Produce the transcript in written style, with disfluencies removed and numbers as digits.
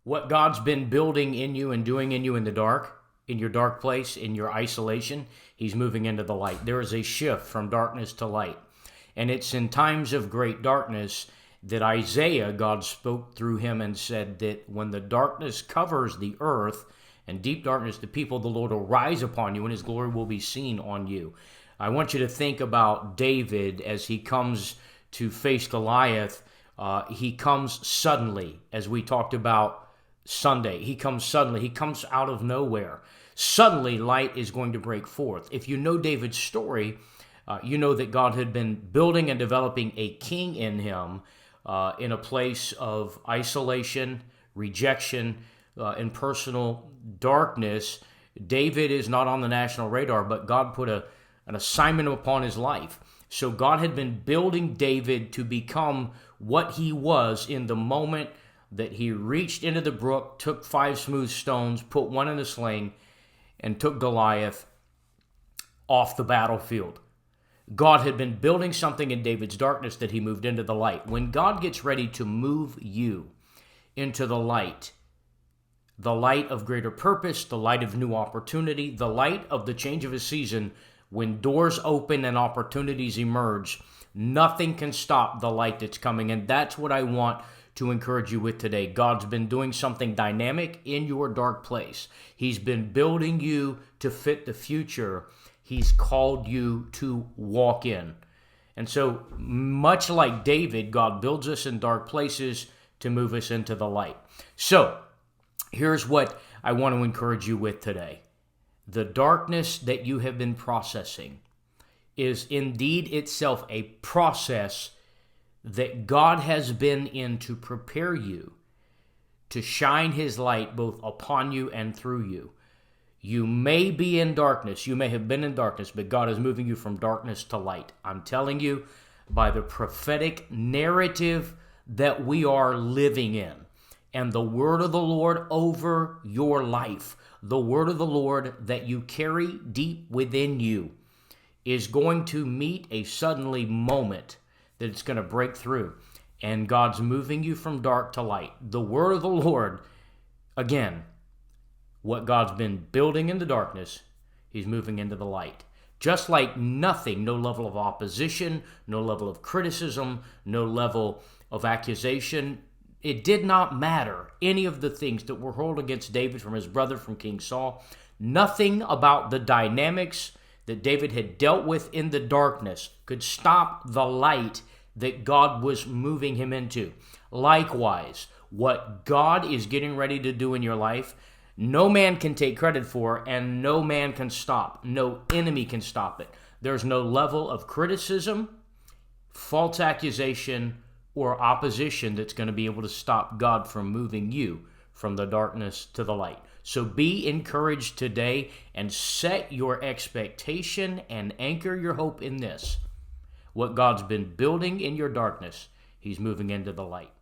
What God's been building in you and doing in you in the dark, in your dark place, in your isolation, He's moving into the light. There is a shift from darkness to light. And it's in times of great darkness that Isaiah, God spoke through him and said that when the darkness covers the earth and deep darkness the people, the Lord will rise upon you and His glory will be seen on you. I want you to think about David as he comes to face Goliath. He comes suddenly, as we talked about Sunday. He comes suddenly. He comes out of nowhere. Suddenly, light is going to break forth. If you know David's story, you know that God had been building and developing a king in him in a place of isolation, rejection, and personal darkness. David is not on the national radar, but God put an assignment upon his life. So God had been building David to become what he was in the moment that he reached into the brook, took 5 smooth stones, put one in a sling, and took Goliath off the battlefield. God had been building something in David's darkness that he moved into the light. When God gets ready to move you into the light of greater purpose, the light of new opportunity, the light of the change of a season, when doors open and opportunities emerge, nothing can stop the light that's coming. And that's what I want to encourage you with today. God's been doing something dynamic in your dark place. He's been building you to fit the future He's called you to walk in. And so, much like David, God builds us in dark places to move us into the light. So, here's what I want to encourage you with today. The darkness that you have been processing is indeed itself a process that God has been in to prepare you to shine His light both upon you and through you. You may be in darkness. You may have been in darkness, but God is moving you from darkness to light. I'm telling you, by the prophetic narrative that we are living in, and the word of the Lord over your life, the word of the Lord that you carry deep within you, is going to meet a suddenly moment that it's going to break through. And God's moving you from dark to light. The word of the Lord, again, what God's been building in the darkness, He's moving into the light. Just like nothing, no level of opposition, no level of criticism, no level of accusation, it did not matter any of the things that were hurled against David from his brother, from King Saul. Nothing about the dynamics that David had dealt with in the darkness could stop the light that God was moving him into. Likewise, what God is getting ready to do in your life, no man can take credit for, and no man can stop. No enemy can stop it. There's no level of criticism, false accusation, or opposition that's going to be able to stop God from moving you from the darkness to the light. So be encouraged today and set your expectation and anchor your hope in this. What God's been building in your darkness, He's moving into the light.